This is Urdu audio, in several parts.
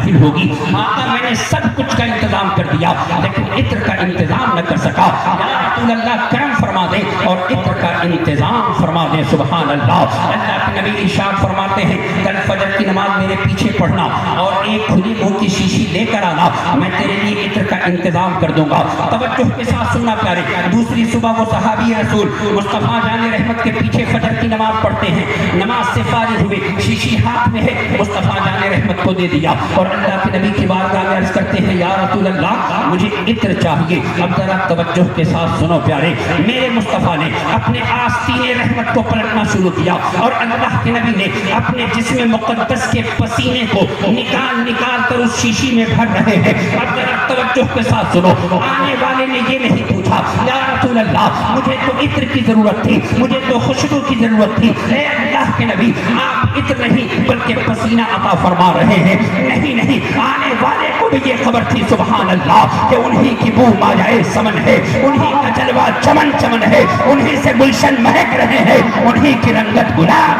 نازل ہوگی۔ آقا میں نے سب کچھ کا انتظام کر دیا لیکن عطر کا انتظام نہ کر سکا، یا رسول اللہ کرم فرما دیں اور عطر کا انتظام فرما دیں۔ سبحان اللہ۔ اللہ کے نبی ارشاد فرماتے ہیں کل فجر کی نماز میرے پیچھے پڑھنا اور ایک کھلی منہ کی شیشی لے کر آنا، میں تیرے لیے عطر کا انتظام کر دوں گا۔ توجہ کے ساتھ سننا پیارے، دوسری صبح وہ صحابی رسول مصطفیٰ جان رحمت کے پیچھے فجر کی نماز پڑھتے ہیں، نماز سے فارغ ہوئے، شیشی ہاتھ میں ہے، مصطفیٰ جان رحمت کو دے دیا اور اللہ کے نبی کی بارگاہ میں عرض کرتے ہیں یا رسول اللہ مجھے عطر چاہیے۔ اب ذرا توجہ کے ساتھ سنو پیارے، میرے مصطفیٰ نے اپنے آستین رحمت کو پلٹنا شروع کیا اور اللہ کے نبی نے اپنے جسم مقدس کے پسینے کو نکال نکال کر اس شیشی میں بھر رہے ہیں۔ اب ذرا توجہ کے ساتھ سنو، آنے والے نے یہ نہیں پوچھا یا رسول اللہ مجھے تو عطر کی ضرورت تھی، مجھے تو خوشبو کی ضرورت تھی، اے اللہ کے نبی آپ عطر نہیں بلکہ پسینہ عطا فرما رہے ہیں۔ نہیں نہیں، آنے والے کو بھی یہ خبر تھی سبحان اللہ کہ انہی کی بو مایائے سمن ہے، انہی کا جلوہ چمن چمن ہے، انہی سے گلشن مہک رہے ہیں، انہی کی رنگت گلاب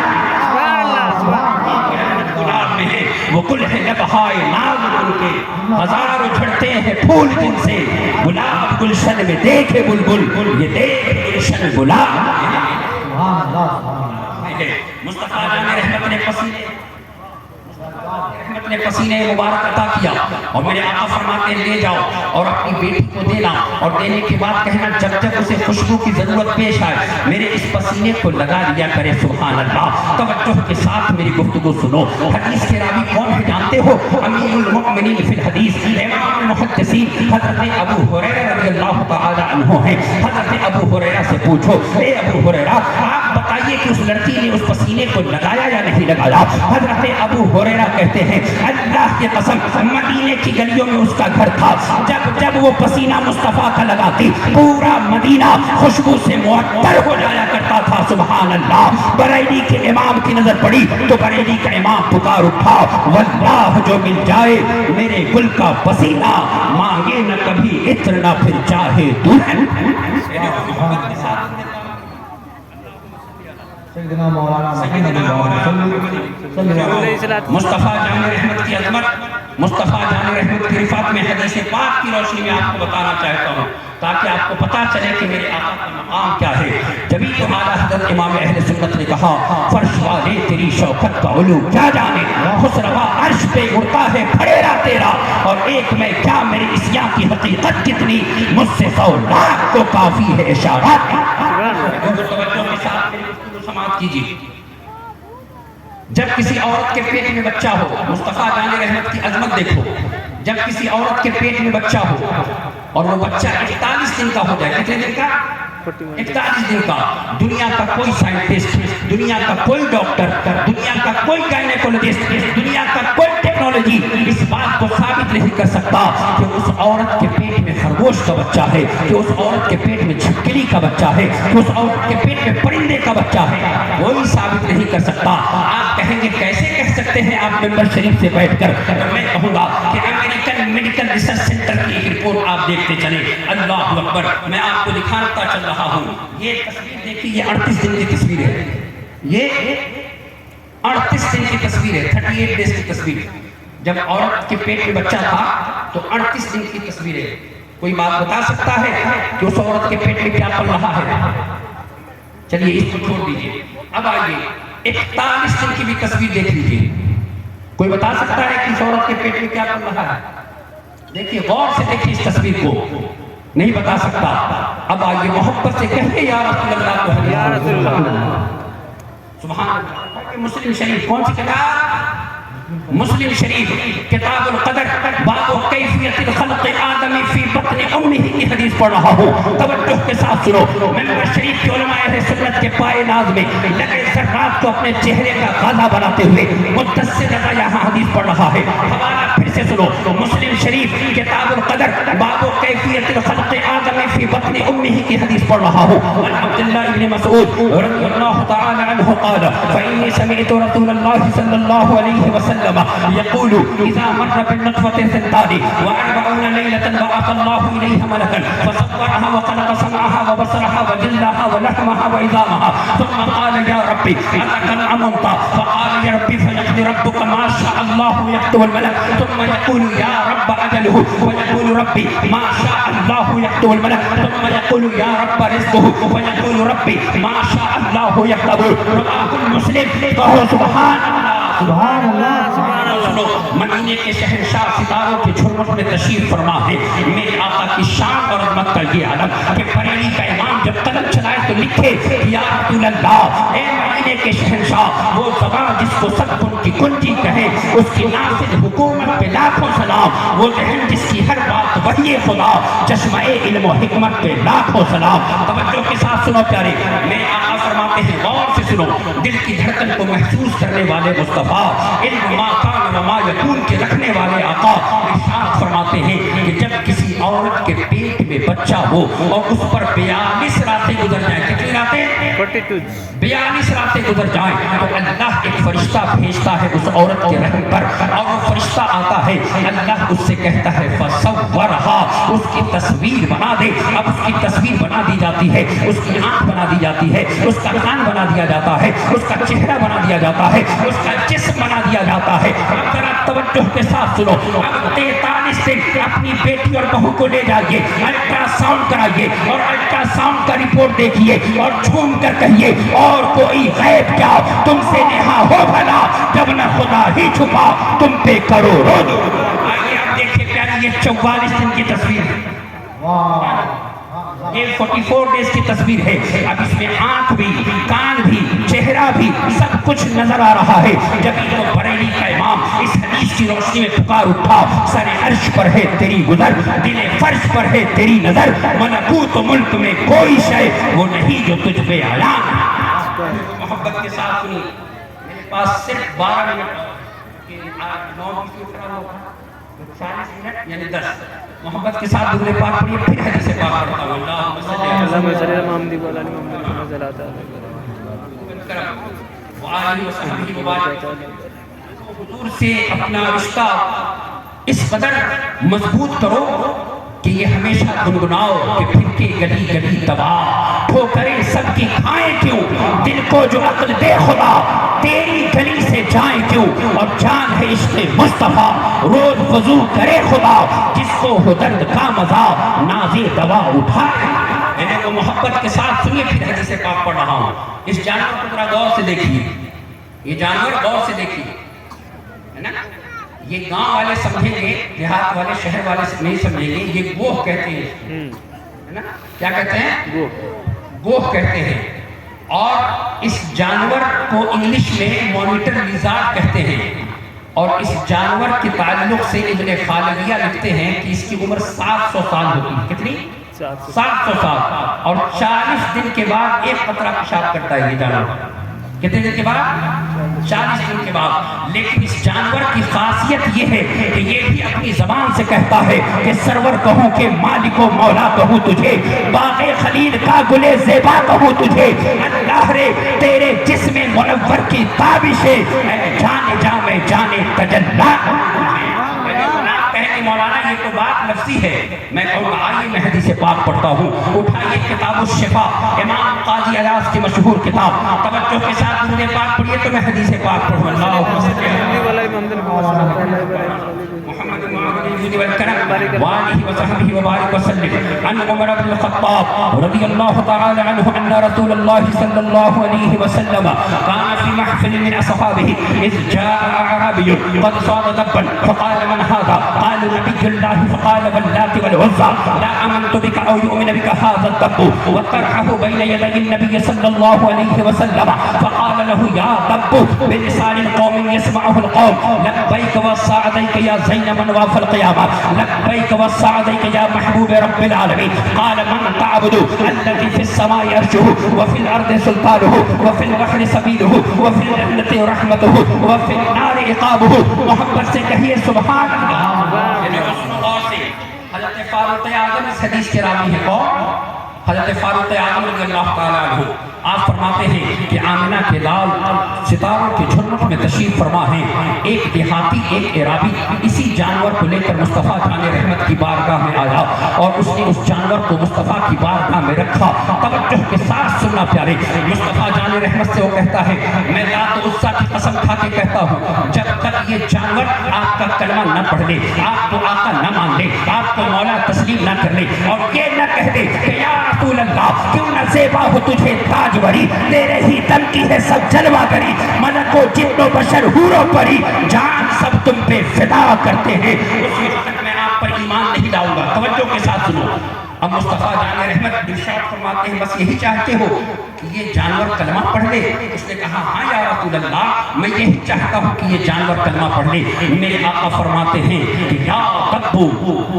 میں ہے، وہ گل ہے لبہائے ناز ان کے، ہزاروں جھڑتے ہیں پھول جن سے، گلاب گلشن میں دیکھے بلبل، یہ دیکھ گلشن گلاب۔ مصطفیٰ جان رحمت نے پسینے مبارک عطا کیا اور میرے آقا فرماتے ہیں لے جاؤ اور اپنی بیٹی کو دینا، اور دینے کے بعد کہنا جب جب اسے خوشبو کی ضرورت پیش آئے میرے اس پسینے کو لگا لیا کرے۔ سبحان اللہ۔ توجہ کے ساتھ میری گفتگو سنو، حدیث کے راوی کون ہے جانتے ہو؟ امیر المؤمنین فی الحدیث، امام المحدثین حضرت ابو ہریرہ رضی اللہ تعالی عنہ ہیں۔ حضرت ابو ہریرہ سے پوچھو اے ابو ہریرہ آپ بتائیے کہ اس لڑکی نے اس پسینے کو لگایا یا نہیں لگایا؟ حضرت ابو ہریرہ کہتے ہیں اللہ کی قسم مدینے کی گلیوں میں اس کا گھر تھا، جب جب وہ پسینہ مصطفیٰ کا لگاتی پورا مدینہ خوشبو سے معطر ہو جایا کرتا تھا۔ سبحان اللہ۔ بریلی کے امام کی نظر پڑی تو بریلی کا امام پکار اٹھا واللہ جو مل جائے میرے گل کا پسینہ مانگے نہ کبھی عطر نہ پھر چاہے دلہن۔ مصطفیٰ جان رحمت کی عظمت، مصطفیٰ جان رحمت کی رفعت میں حدیث پاک کی روشنی میں آپ کو بتانا چاہتا ہوں تاکہ آپ کو پتا چلے کہ میرے آقا کا مقام کیا ہے۔ جبھی تو اعلیٰ حضرت امام اہل سنت نے کہا فرش والے تیری شوکت کا علو کیا جانے، خسروا عرش پہ اڑتا ہے پھڑیرا تیرا، اور ایک میں کیا میری اسیاں کی حقیقت کتنی، مجھ سے 100 لاکھ کو کافی ہے اشارات۔ سماعت کیجیے، جب کسی عورت کے پیٹ میں بچہ ہو، مصطفیٰ جان رحمت کی عظمت دیکھو، جب کسی عورت کے پیٹ میں بچہ ہو اور وہ بچہ 41 دن کا ہو جائے، کتنے دن کا؟ 41 دن کا، دنیا کا کوئی سائنٹسٹ، دنیا کا کوئی ڈاکٹر، دنیا کا کوئی گائنیکولوجسٹ، دنیا کا کوئی ٹیکنالوجی اس بات کو ثابت نہیں کر سکتا کہ اس عورت کے پیٹ میں خرگوش کا بچہ ہے، کہ اس عورت کے پیٹ میں چھپکلی کا بچہ ہے، کہ اس عورت کے پیٹ میں پرندے کا بچہ ہے، کوئی ثابت نہیں کر سکتا۔ آپ کہیں گے کیسے کہہ سکتے ہیں آپ ممبر شریف سے بیٹھ کر؟ میں کہوں گا کہ امریکن میڈیکل ریسرچ سینٹر کی ایک رپورٹ آپ دیکھتے چلیں۔ اللہ اکبر، میں آپ کو دکھاتا چل رہا ہوں، یہ تصویر دیکھیے، یہ 38 دن کی تصویر ہے، یہ 38 دن کی تصویر ہے، 38 ڈیز کی تصویر ہے۔ جب عورت کے پیٹ میں بچہ تھا تو 38 دن کی تصویر ہے۔ کوئی بات بتا سکتا ہے کہ اس عورت کے پیٹ میں کیا پل رہا ہے؟ چلیے اس کو چھوڑ دیجئے، اب آئیے 41 دن کی بھی تصویر دیکھ لیجئے۔ کوئی بتا سکتا ہے کہ اس عورت کے پیٹ میں کیا پل رہا ہے؟ دیکھیے، غور سے دیکھیے اس تصویر کو، نہیں بتا سکتا۔ اب آئیے محبت سے کہیے یا رسول اللہ کو، یا رسول اللہ، سبحان اللہ۔ مسلم شریف کون سی کتاب؟ مسلم شریف کتاب القدر، باب کیفیت الخلق آدمی فی بطن امہ کی حدیث پڑھ رہا ہوں، توجہ کے ساتھ سنو۔ ممبر شریف کے علماء اہل سنت کے پائے ناز میں لگے ذرات کو اپنے چہرے کا غازہ بناتے ہوئے مدثر رضا یہاں حدیث پڑھ رہا ہے۔ حوالہ پھر سے سنو، مسلم شریف کتاب القدر، باب کیفیت الخلق آدمی فی بطن امہ کی حدیث پڑھ رہا ہوں۔ عن عبداللہ بن مسعود رضی اللہ تعالی عنہ قال فإني سمعت رسول الله صلى الله عليه وسلم يقول إذا مر بالنطفة الثنتان و40 ليلة بعث الله إليها ملكا فصورها وخلق سمعها وبصرها وجلدها وظلها ولحمها وعظامها ثم قال يا ربي أتكلم أنت فقال يا ربي فيقضي ربك ما شاء الله يكتب الملك ثم يقول يا رب أجله ويقول ربي ما شاء الله يكتب الملك ثم يقول يا رب رزقه ويقول ربي ما شاء الله يكتب. رواه مسلم. کہو سبحان اللہ سبحان اللہ سبحان اللہ. مدینے کے شہنشاہ ستاروں کے جھرمٹ میں تشریف فرما ہے. میرے آقا کی شان اور عظمت کا یہ عالم کہ بریلی کا امام جب قلم چلائے تو لکھے یا رسول اللہ اے مدینے کے شہنشاہ. وہ زبان جس کو سب ان کی کنجی کہے اس کی ناصر حکومت پہ لاکھوں سلام. وہ ذہن جس کی ہر بات وحی خدا چشمہ علم و حکمت پہ لاکھوں سلام. توجہ کے ساتھ سنو پیارے. میرے آقا فرماتے ہیں غور سے سنو. دل کی دھڑکن کو محسوس کرنے والے مصطفیٰ علم ما کان و ما یکون کے رکھنے والے آقا ارشاد فرماتے ہیں کہ جب کسی عورت کے پیٹ میں بچہ ہو اور اس پر 42 راتیں گزر جائیں. کتنی راتیں؟ 42 راتیں گزر جائیں تو اللہ ایک فرشتہ بھیجتا ہے اس عورت کے رحم پر اور وہ فرشتہ آتا ہے. اللہ اس سے کہتا ہے فصورھا اس کی تصویر بنا دے. اب اس کی تصویر بنا دی جاتی ہے. اس کی آنکھ بنا دی جاتی ہے. اس کا کان بنا دیا جاتا ہے. اس کا چہرہ بنا دیا جاتا ہے. اس کا جسم بنا دیا جاتا ہے. ذرا توجہ کے ساتھ سنو. اب 43 دن اپنی بیٹی اور بہو کو لے جائیے, الٹرا ساؤنڈ کرائیے اور الٹرا ساؤنڈ کا رپورٹ دیکھیے اور جھوم کر کہیے اور کوئی غیب کیا تم سے نہا ہو بھلا جب نہ خدا ہی چھپا تم پہ کروڑوں. آئیے آپ دیکھیں پیاری یہ 44 دن کی تصویر ہے. یہ 44 ڈیز کی تصویر ہے. اب اس میں آنکھ بھی کان بھی چہرہ بھی سب کچھ نظر آ رہا ہے. جب تو بریلی کا امام اس حدیث کی روشنی میں پکار اٹھا سر عرش پر ہے تیری گزر دل فرش پر ہے تیری نظر ملکوت و ملک میں کوئی شے وہ نہیں جو تجھ پہ آیا. محبت کے ساتھ سنی. میرے پاس صرف 12 منٹ 40 منٹ یعنی 10 محبت کے ساتھ درود پاک پڑھیے پھر حدیث پاک پڑھتا ہوں. اللہم صلی حضور سے اپنا رشتہ اس قدر مضبوط کرو کہ یہ ہمیشہ گنگناؤ کہ پھر کے گلی گلی تباہ ٹھوکریں سب کی کھائیں کیوں دل کو جو عقل دے خدا تیری گلی سے جائیں کیوں اور جان ہے عشق مصطفیٰ روز وضو کرے خدا جس کو ہو درد کا مزہ نازی دوا اٹھائے. وہ محبت کے ساتھ سنیے پھر حدیث پاک پڑھ رہا ہوں. اس جانور کو ذرا غور سے دیکھیے. یہ جانور غور سے دیکھیے ہے نا. یہ گاؤں والے سمجھیں گے دیہات والے شہر والے نہیں سمجھیں گے. یہ گوہ کہتے ہیں ہے نا. کیا کہتے ہیں؟ گوہ کہتے ہیں. اور اس جانور کو انگلش میں مانیٹر لیزارڈ کہتے ہیں. اور اس جانور کے تعلق سے ابن خالدیہ لکھتے ہیں کہ اس کی عمر 700 سال ہوتی ہے. کتنی؟ 700 سال. اور 40 دن کے بعد ایک قطرہ پیشاب کرتا ہے یہ جانور. کتنے دن کے بعد؟ 40 دن کے بعد. لیکن اس جانور کی خاصیت یہ ہے کہ یہ بھی اپنی زبان سے کہتا ہے کہ سرور کہوں کہ مالک و مولا کہوں تجھے باغ خلیل کا گلے زیبا کہوں تجھے اللہ رے تیرے جسم منور کی تابش ہے جانے جا میں جانے تجلا. مولانا یہ تو بات لفظی ہے. میں کہوں گا آئیے میں حدیث پاک پڑھتا ہوں. اٹھائیے کتاب الشفا امام قاضی عیاض کی مشہور کتاب. توجہ کے ساتھ درود پاک پڑھیے تو میں حدیث پاک پڑھوں. اللہم صلی محمد والکرم وآلہ وصحبہ وبارک وسلم. عن عمر بن الخطاب رضی اللہ تعالی عنہ ان رسول اللہ صلی اللہ علیہ وسلم كان في محفل من اصحابه اذ جاء اعرابي قد صاد دبا فقال من هذا قالوا نبي الله فقال واللات والعزى لا امنت بك او يؤمن بك هذا الدب وطرحه بين يدي النبي صلى الله عليه وسلم فقال له يا دب بلسان القوم يسمعه القوم لبيك وسعديك يا زين من واف القيامة لبيك وسعديك يا محبوب رب العالمين. قال من تعبد الذي في السماء عرشه وفي الارض سلطانه وفي البحر سبيله وفي الجنة رحمته وفي النار عقابه. محبت سے کہیے سبحان اللہ. حضرت فاروق اعظم اس حدیث کے راوی ہیں کون؟ حضرت فاروق اعظم رضی اللہ تعالیٰ عنہ. آپ فرماتے ہیں کہ آمنہ کے لال ستاروں کے جھرمٹ میں تشریف فرما ہیں. ایک دیہاتی ایک عرابی اسی جانور کو لے کر مصطفیٰ جان رحمت کی بارگاہ میں آیا اور اس نے اس جانور کو مصطفیٰ کی بارگاہ میں رکھا. توجہ کے ساتھ سننا پیارے. مصطفیٰ جان رحمت سے وہ کہتا ہے میں لات و عزیٰ کی قسم کھا کے کہتا ہوں جب تک یہ جانور آپ کا کلمہ نہ پڑھ لے, آپ کو آقا نہ مان لے, آپ کو مولا تسلیم نہ کر لے اور یہ نہ کہہ دے کہ یا رسول اللہ کیوں نہ زیبا ہو تجھے تاجوری, تیرے ہی دم کی ہے سب جلوہ گری, ملک و جن و بشر حور و پری, جان سب تم پہ فدا کرتے ہیں, اس وقت میں آپ پر ایمان نہیں لاؤں گا. توجہ کے ساتھ سنو. اب مصطفیٰ جان رحمت ارشاد فرماتے ہیں بس یہی چاہتے ہو کہ یہ جانور کلمہ پڑھ لے؟ اس نے کہا ہاں یا رسول اللہ میں یہی چاہتا ہوں کہ یہ جانور کلمہ پڑھ لے. میرے آقا فرماتے ہیں کہ یا دبو,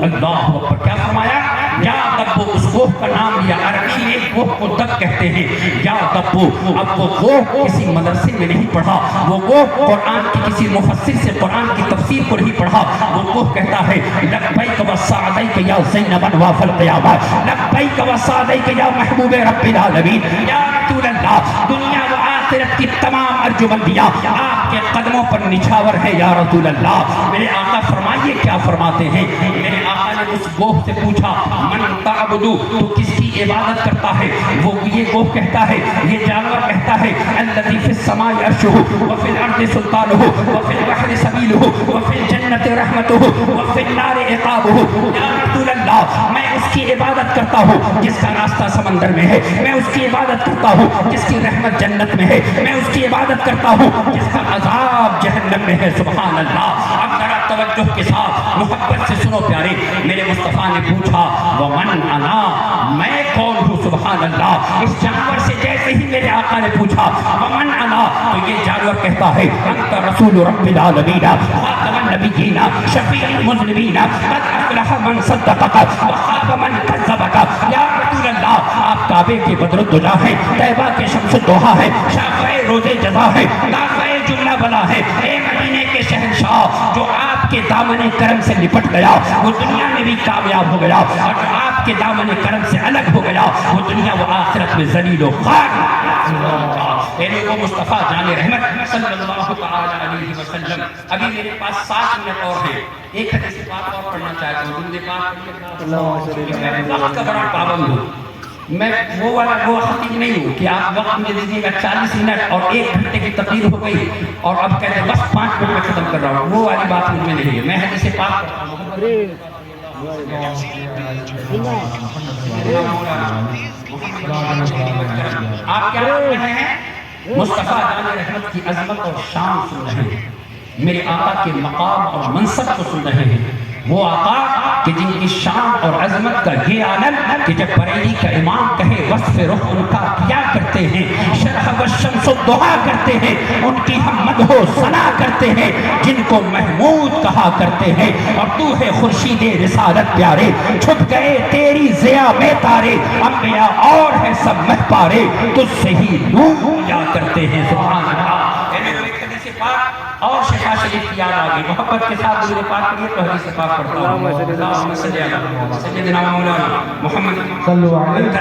اللہ اکبر, کیا فرمایا؟ یا دبو, اس گوہ کا نام لیا. عربی میں گوہ کو دب کہتے ہیں. یا دبو, اب وہ گوہ کسی مدرسے میں نہیں پڑھا, وہ گوہ قرآن کی کسی مفسر سے قرآن کی تفسیر کو نہیں پڑھا. وہ گوہ کہتا ہے لبیک و سعدیک یا زینب واف القیامہ, لبیک و سعدیک یا محبوب رب العالمین, یا رسول اللہ دنیا و آخرت کی تمام ارجمندیاں آپ کے قدموں پر نچھاور ہے یا رسول اللہ. میرے آقا فرمائیے کیا فرماتے ہیں؟ میرے آقا نے اس گوہ سے پوچھا من تعبدو, تو کس کی عبادت کرتا ہے؟ وہ یہ گوہ کہتا ہے, یہ جانور کہتا ہے الذی فی السماء عرشہ وفی الارض سلطانہ وفی البحر سبیلہ وفی الجنت رحمتہ وفی النار عقابہ. یا رسول اللہ میں اس کی عبادت کرتا ہوں جس کا راستہ سمندر میں ہے, میں اس کی عبادت کرتا ہوں جس کی رحمت جنت میں ہے, میں اس کی عبادت کرتا ہوں جس کا عذاب جہنم میں ہے. سبحان اللہ. اب ذرا توجہ کے ساتھ محبت سے سنو پیارے. میرے مصطفیٰ نے پوچھا ومن انا, میں کون ہوں؟ سبحان اللہ. اس جانور سے جیسے ہی میرے آقا نے پوچھا ومن انا, تو یہ جانور کہتا ہے انت رسول رب العالمین خاتم النبیین شفیع المذنبین قد افلح من صدقک وخاب من کذبک. یا رسول اللہ آپ کعبے کے بدر الدجا ہے, طیبہ کے شمس الضحیٰ ہے, شافع روز جزا ہے, دافع جملہ بلا ہے. اے مدینے کے شہنشاہ, جو آپ کے دامن کرم سے لپٹ گیا وہ دنیا میں بھی کامیاب ہو گیا, اور جو آپ کے دامن کرم سے الگ ہو گیا وہ دنیا و آخرت میں ذلیل و خوار. اے لوگوں, مصطفیٰ جان رحمت صلی اللہ تعالی علیہ وسلم. ابھی میرے پاس 7 منٹ اور ہیں. ایک حدیث پاک اور پڑھنا چاہتا ہوں. درود پاک میں وقت کا بڑا پابند ہوں. میں وہ خطیب نہیں ہوں کہ آپ وقت میں دیجیے گا 40 منٹ اور 1 گھنٹے کی تقریر ہو گئی اور اب کہتے ہیں بس 5 منٹ میں ختم کر رہا ہوں. وہ والی بات مجھ میں نہیں ہے. میں حدیث پاک پڑھتا ہوں. آپ کیا کر رہے ہیں؟ مصطفیٰ جان رحمت کی عظمت اور شان سن رہے ہیں, میرے آقا کے مقام اور منصب کو سن رہے ہیں. وہ آقا کہ جن کی شان اور عظمت کا یہ عالم کہ جب بریلی کا امام کہے وصف رخ ان کا کیا کرتے ہیں, شرح والشمس الضحیٰ کرتے ہیں, ان کی ہم مدح و ثنا کرتے ہیں, جن کو محمود کہا کرتے ہیں. اور تو ہے خورشید رسالت پیارے, چھپ گئے تیری ضیاء میں تارے, انبیاء اور ہے سب مہپارے, تجھ سے ہی نور یا کرتے ہیں. سبحان اللہ. اور شفا شریف کی یاد آگئی. محبت کے ساتھ درود پاک پڑھیے تو حدیث پاک پڑھتا ہوں. اللہم صلی علی سیدنا مولانا محمد صلی اللہ علیہ وسلم.